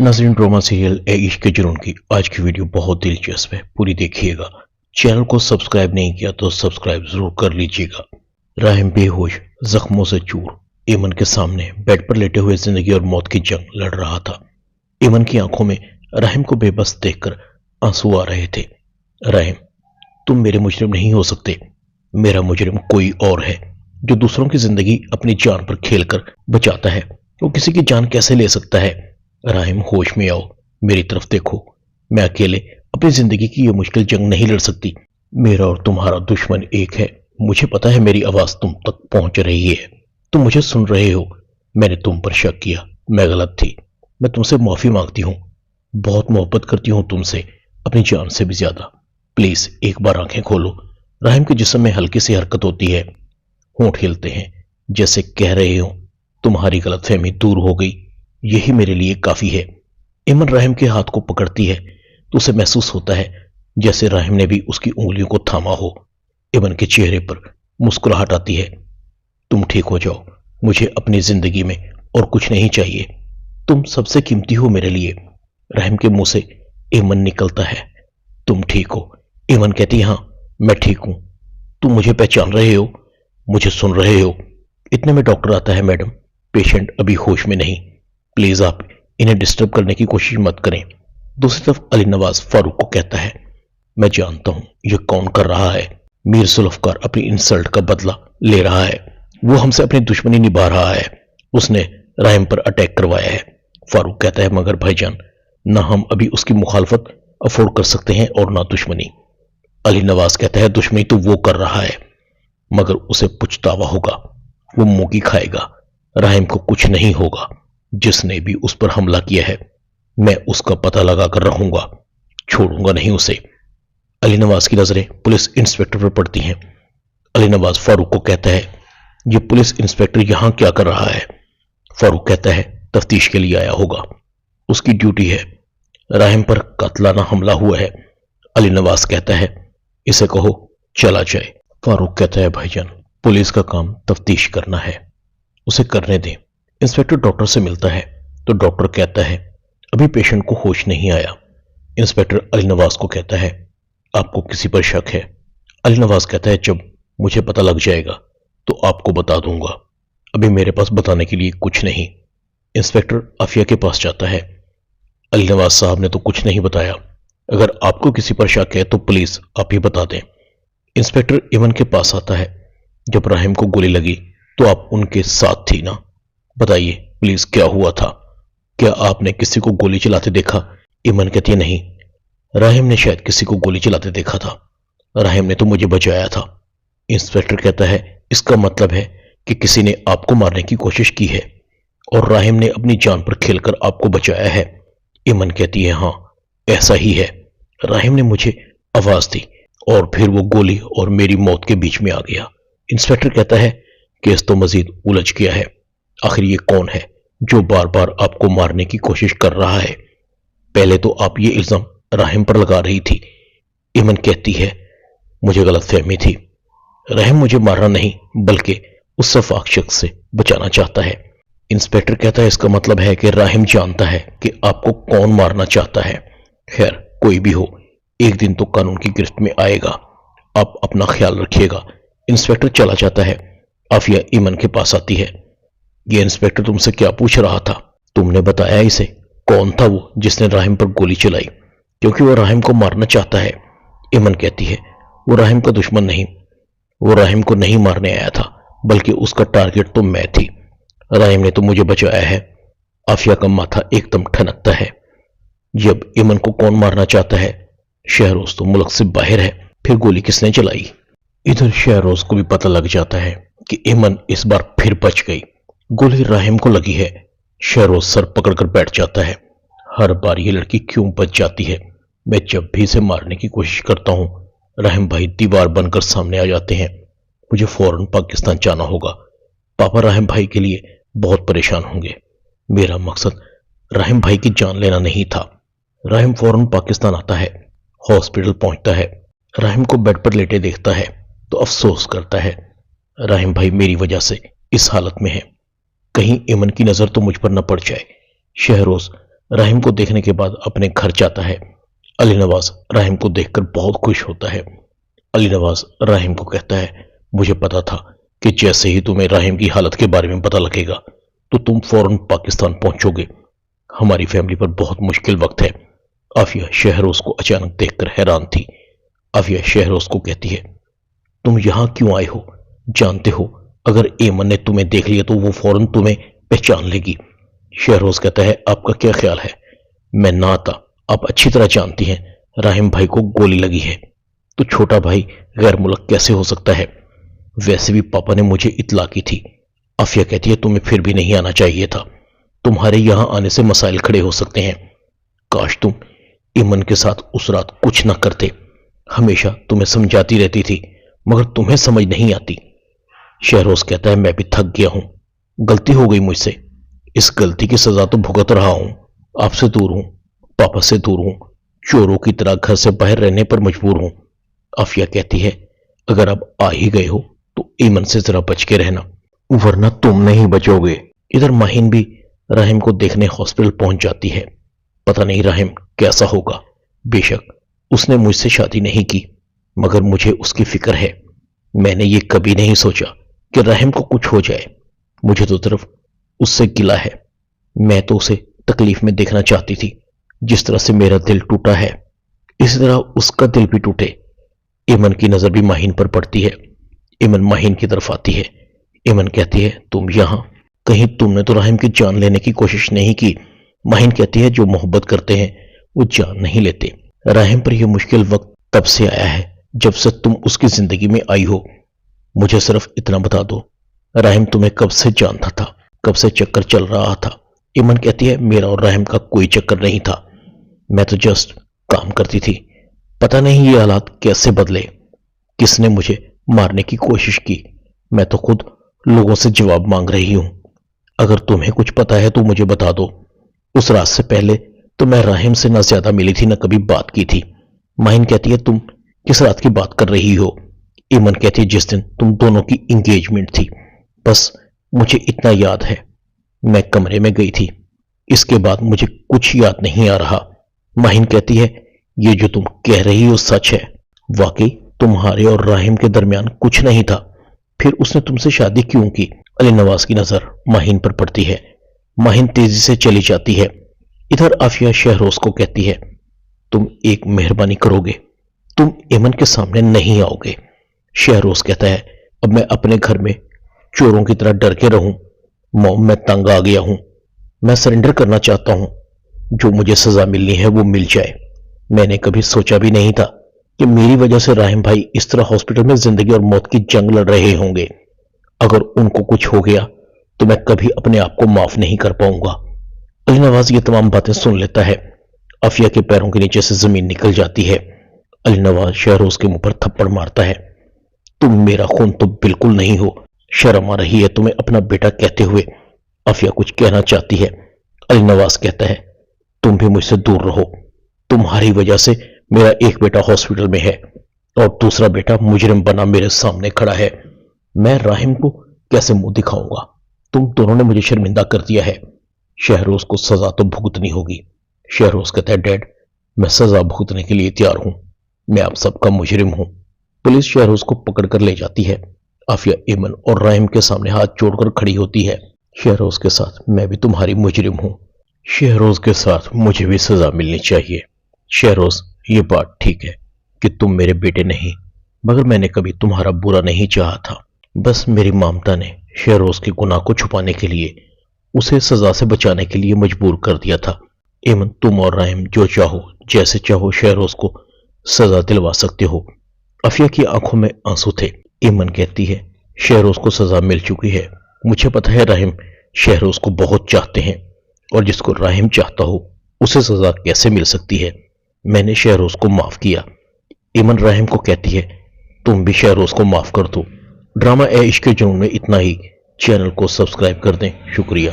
नाज़रीन, drama serial ए इश्क के जुनून की आज की वीडियो बहुत दिलचस्प है, पूरी देखिएगा। चैनल को सब्सक्राइब नहीं किया तो सब्सक्राइब जरूर कर लीजिएगा। राहिम बेहोश, जख्मों से चूर, एमन के सामने बेड पर लेटे हुए जिंदगी और मौत की जंग लड़ रहा था। एमन की आंखों में राहिम को बेबस देखकर आंसू आ रहे थे। राहिम, तुम मेरे मुजरिम नहीं हो सकते। मेरा मुजरिम कोई और है, जो दूसरों की जिंदगी अपनी जान पर खेलकर बचाता है। वो किसी की जान कैसे ले सकता है? राहिम, होश में आओ, मेरी तरफ देखो। मैं अकेले अपनी जिंदगी की ये मुश्किल जंग नहीं लड़ सकती। मेरा और तुम्हारा दुश्मन एक है। मुझे पता है मेरी आवाज तुम तक पहुंच रही है, तुम मुझे सुन रहे हो। मैंने तुम पर शक किया, मैं गलत थी। मैं तुमसे माफी मांगती हूँ। बहुत मोहब्बत करती हूँ तुमसे, अपनी जान से भी ज्यादा। प्लीज एक बार आंखें खोलो। राहिम के जिस्म में हल्की सी हरकत होती है, होंठ हिलते हैं, जैसे कह रहे हो तुम्हारी गलतफहमी दूर हो गई, यही मेरे लिए काफी है। इमन राहिम के हाथ को पकड़ती है तो उसे महसूस होता है जैसे राहिम ने भी उसकी उंगलियों को थामा हो। इमन के चेहरे पर मुस्कुराहट आती है। तुम ठीक हो जाओ, मुझे अपनी जिंदगी में और कुछ नहीं चाहिए। तुम सबसे कीमती हो मेरे लिए। राहिम के मुंह से इमन निकलता है, तुम ठीक हो? इमन कहती, हाँ मैं ठीक हूं। तुम मुझे पहचान रहे हो, मुझे सुन रहे हो? इतने में डॉक्टर आता है। मैडम, पेशेंट अभी होश में नहीं, प्लीज आप इन्हें डिस्टर्ब करने की कोशिश मत करें। दूसरी तरफ अली नवाज फारूक को कहता है, मैं जानता हूं यह कौन कर रहा है। मीर जुल्फकार अपनी इंसल्ट का बदला ले रहा है। वो हमसे अपनी दुश्मनी निभा रहा है। उसने राहिम पर अटैक करवाया है। फारूक कहता है, मगर भाईजान, ना हम अभी उसकी मुखालफत अफोर्ड कर सकते हैं और ना दुश्मनी। अली नवाज कहता है, दुश्मनी तो वो कर रहा है, मगर उसे पछतावा होगा। वो मुंह की खाएगा। राहिम को कुछ नहीं होगा। जिसने भी उस पर हमला किया है, मैं उसका पता लगाकर रहूंगा, छोड़ूंगा नहीं उसे। अली नवाज की नजरें पुलिस इंस्पेक्टर पर पड़ती हैं। अली नवाज फारूक को कहता है, ये पुलिस इंस्पेक्टर यहां क्या कर रहा है? फारूक कहता है, तफ्तीश के लिए आया होगा, उसकी ड्यूटी है। राहिम पर कातलाना हमला हुआ है। अली नवाज कहता है, इसे कहो चला जाए। फारूक कहता है, भाईजान, पुलिस का काम तफ्तीश करना है, उसे करने दें। इंस्पेक्टर डॉक्टर से मिलता है तो डॉक्टर कहता है, अभी पेशेंट को होश नहीं आया। इंस्पेक्टर अली नवाज को कहता है, आपको किसी पर शक है? अली नवाज कहता है, जब मुझे पता लग जाएगा तो आपको बता दूंगा, अभी मेरे पास बताने के लिए कुछ नहीं। इंस्पेक्टर आफिया के पास जाता है। अली नवाज साहब ने तो कुछ नहीं बताया, अगर आपको किसी पर शक है तो प्लीज आप ही बता दें। इंस्पेक्टर इमन के पास आता है। जब राहिम को गोली लगी तो आप उनके साथ थी ना? बताइए प्लीज, क्या हुआ था? क्या आपने किसी को गोली चलाते देखा? इमन कहती है, नहीं, राहिम ने शायद किसी को गोली चलाते देखा था। राहिम ने तो मुझे बचाया था। इंस्पेक्टर कहता है, इसका मतलब है कि किसी ने आपको मारने की कोशिश की है और राहिम ने अपनी जान पर खेलकर आपको बचाया है। इमन कहती है, हाँ ऐसा ही है। राहिम ने मुझे आवाज दी और फिर वो गोली और मेरी मौत के बीच में आ गया। इंस्पेक्टर कहता है, केस तो मजीद उलझ गया है। आखिर ये कौन है जो बार बार आपको मारने की कोशिश कर रहा है? पहले तो आप ये इल्जाम राहिम पर लगा रही थी। इमन कहती है, मुझे गलतफहमी थी। राहिम मुझे मारना नहीं बल्कि उस सफाक शख्स से बचाना चाहता है। इंस्पेक्टर कहता है, इसका मतलब है कि राहिम जानता है कि आपको कौन मारना चाहता है। खैर, कोई भी हो, एक दिन तो कानून की गिरफ्त में आएगा। आप अपना ख्याल रखिएगा। इंस्पेक्टर चला जाता है। आफिया इमन के पास आती है। ये इंस्पेक्टर तुमसे क्या पूछ रहा था? तुमने बताया इसे कौन था वो जिसने राहिम पर गोली चलाई? क्योंकि वो राहिम को मारना चाहता है। इमन कहती है, वो राहिम का दुश्मन नहीं, वो राहिम को नहीं मारने आया था, बल्कि उसका टारगेट तो मैं थी। राहिम ने तो मुझे बचाया है। आफिया का माथा एकदम ठनकता है। जब इमन को कौन मारना चाहता है? शहरोज तो मुल्क से बाहर है, फिर गोली किसने चलाई? इधर शहरोज को भी पता लग जाता है कि इमन इस बार फिर बच गई। गोली राहिम को लगी है। शहरोज सर पकड़कर बैठ जाता है। हर बार ये लड़की क्यों बच जाती है? मैं जब भी इसे मारने की कोशिश करता हूं, राहिम भाई दीवार बनकर सामने आ जाते हैं। मुझे फौरन पाकिस्तान जाना होगा। पापा राहिम भाई के लिए बहुत परेशान होंगे। मेरा मकसद राहिम भाई की जान लेना नहीं था। राहिम फौरन पाकिस्तान आता है, हॉस्पिटल पहुंचता है। राहिम को बेड पर लेटे देखता है तो अफसोस करता है, राहिम भाई मेरी वजह से इस हालत में है। कहीं इमन की नजर तो मुझ पर न पड़ जाए। शहरोज راہم کو دیکھنے کے بعد اپنے گھر جاتا ہے۔ علی نواز راہم کو دیکھ کر بہت خوش ہوتا ہے۔ علی نواز راہم کو کہتا ہے، مجھے پتا تھا کہ جیسے ہی تمہیں راہم کی حالت کے بارے میں پتا لگے گا تو تم فوراً پاکستان پہنچو گے۔ ہماری فیملی پر بہت مشکل وقت ہے۔ عافیہ شہروز کو اچانک دیکھ کر حیران تھی۔ عافیہ شہروز کو کہتی ہے، تم یہاں کیوں آئے ہو؟ جانتے ہو اگر ایمن نے تمہیں دیکھ لیا تو وہ فوراً تمہیں پہچان لے گی۔ شہروز کہتا ہے، آپ کا کیا خیال ہے میں نہ آتا؟ آپ اچھی طرح جانتی ہیں راہم بھائی کو گولی لگی ہے، تو چھوٹا بھائی غیر ملک کیسے ہو سکتا ہے؟ ویسے بھی پاپا نے مجھے اطلاع کی تھی۔ عافیہ کہتی ہے، تمہیں پھر بھی نہیں آنا چاہیے تھا، تمہارے یہاں آنے سے مسائل کھڑے ہو سکتے ہیں۔ کاش تم ایمن کے ساتھ اس رات کچھ نہ کرتے، ہمیشہ تمہیں سمجھاتی رہتی تھی مگر تمہیں سمجھ نہیں آتی۔ شہروز کہتا ہے، میں بھی تھک گیا ہوں، غلطی ہو گئی مجھ سے، اس غلطی کی سزا تو بھگت رہا ہوں، آپ سے دور ہوں، پاپا سے دور ہوں، چوروں کی طرح گھر سے باہر رہنے پر مجبور ہوں۔ عافیہ کہتی ہے، اگر اب آ ہی گئے ہو تو ایمن سے ذرا بچ کے رہنا ورنہ تم نہیں بچو گے۔ ادھر ماہین بھی راہم کو دیکھنے ہاسپٹل پہنچ جاتی ہے۔ پتہ نہیں راہم کیسا ہوگا، بے شک اس نے مجھ سے شادی نہیں کی مگر مجھے اس کی فکر ہے۔ میں نے یہ کبھی نہیں سوچا کہ راہم کو کچھ ہو جائے، مجھے تو صرف اس سے گلہ ہے۔ میں تو اسے تکلیف میں دیکھنا چاہتی تھی، جس طرح سے میرا دل ٹوٹا ہے اسی طرح اس کا دل بھی ٹوٹے۔ ایمن کی نظر بھی ماہین پر پڑتی ہے۔ ایمن ماہین کی طرف آتی ہے۔ ایمن کہتی ہے، تم یہاں؟ کہیں تم نے تو راہم کی جان لینے کی کوشش نہیں کی؟ ماہین کہتی ہے، جو محبت کرتے ہیں وہ جان نہیں لیتے۔ راہم پر یہ مشکل وقت تب سے آیا ہے جب سے تم اس کی زندگی میں آئی ہو۔ مجھے صرف اتنا بتا دو، راہم تمہیں کب سے جانتا تھا، کب سے چکر چل رہا تھا؟ ایمن کہتی ہے، میرا اور راہم کا کوئی چکر نہیں تھا، میں تو جسٹ کام کرتی تھی۔ پتہ نہیں یہ حالات کیسے بدلے، کس نے مجھے مارنے کی کوشش کی، میں تو خود لوگوں سے جواب مانگ رہی ہوں۔ اگر تمہیں کچھ پتا ہے تو مجھے بتا دو۔ اس رات سے پہلے تو میں راہم سے نہ زیادہ ملی تھی نہ کبھی بات کی تھی۔ ماہین کہتی ہے، تم کس رات کی بات کر رہی ہو؟ ایمن کہتی ہے، جس دن تم دونوں کی انگیجمنٹ تھی، بس مجھے اتنا یاد ہے، میں کمرے میں گئی تھی، اس کے بعد مجھے کچھ یاد نہیں آ رہا۔ ماہین کہتی ہے، یہ جو تم کہہ رہی ہو سچ ہے؟ واقعی تمہارے اور راہم کے درمیان کچھ نہیں تھا؟ پھر اس نے تم سے شادی کیوں کی؟ علی نواز کی نظر ماہین پر پڑتی ہے۔ ماہین تیزی سے چلی جاتی ہے۔ ادھر عافیہ شہروز کو کہتی ہے، تم ایک مہربانی کرو گے، تم ایمن کے سامنے نہیں آؤ گے۔ شہروز کہتا ہے، اب میں اپنے گھر میں چوروں کی طرح ڈر کے رہوں؟ موم، میں تنگ آ گیا ہوں، میں سرنڈر کرنا چاہتا ہوں، جو مجھے سزا ملنی ہے وہ مل جائے۔ میں نے کبھی سوچا بھی نہیں تھا کہ میری وجہ سے راہم بھائی اس طرح ہاسپٹل میں زندگی اور موت کی جنگ لڑ رہے ہوں گے۔ اگر ان کو کچھ ہو گیا تو میں کبھی اپنے آپ کو معاف نہیں کر پاؤں گا۔ علی نواز یہ تمام باتیں سن لیتا ہے۔ عافیہ کے پیروں کے نیچے سے زمین نکل جاتی ہے۔ علی نواز شہروز کے منہ پر تھپڑ مارتا ہے، تم میرا خون تو بالکل نہیں ہو، شرم آ رہی ہے تمہیں اپنا بیٹا کہتے ہوئے۔ عافیہ کچھ کہنا چاہتی ہے۔ علی نواز کہتا ہے، تم بھی مجھ سے دور رہو، تمہاری وجہ سے میرا ایک بیٹا ہاسپٹل میں ہے اور دوسرا بیٹا مجرم بنا میرے سامنے کھڑا ہے، میں راہم کو کیسے منہ دکھاؤں گا؟ تم دونوں نے مجھے شرمندہ کر دیا ہے، شہروز کو سزا تو بھگتنی ہوگی۔ شہروز کہتا ہے، ڈیڈ میں سزا بھگتنے کے لیے تیار ہوں، میں آپ سب کا مجرم ہوں۔ پولیس شہروز کو پکڑ کر لے جاتی ہے۔ عافیہ ایمن اور راہم کے سامنے ہاتھ جوڑ کر کھڑی ہوتی ہے۔ شہروز کے ساتھ میں بھی تمہاری مجرم ہوں، شہروز کے ساتھ مجھے بھی سزا ملنی چاہیے۔ شہروز، یہ بات ٹھیک ہے کہ تم میرے بیٹے نہیں، مگر میں نے کبھی تمہارا برا نہیں چاہا تھا، بس میری مامتا نے شہروز کے گناہ کو چھپانے کے لیے، اسے سزا سے بچانے کے لیے مجبور کر دیا تھا۔ ایمن، تم اور راہم جو چاہو جیسے چاہو شہروز کو سزا دلوا سکتے ہو۔ عافیہ کی آنکھوں میں آنسو تھے۔ ایمن کہتی ہے، شہروز کو سزا مل چکی ہے، مجھے پتا ہے راہم شہروز کو بہت چاہتے ہیں، اور جس کو راہم چاہتا ہو اسے سزا کیسے مل سکتی ہے؟ میں نے شہروز کو معاف کیا۔ ایمن راہم کو کہتی ہے، تم بھی شہروز کو معاف کر دو۔ ڈرامہ اے عشق جنون میں اتنا ہی۔ چینل کو سبسکرائب کر دیں۔ شکریہ۔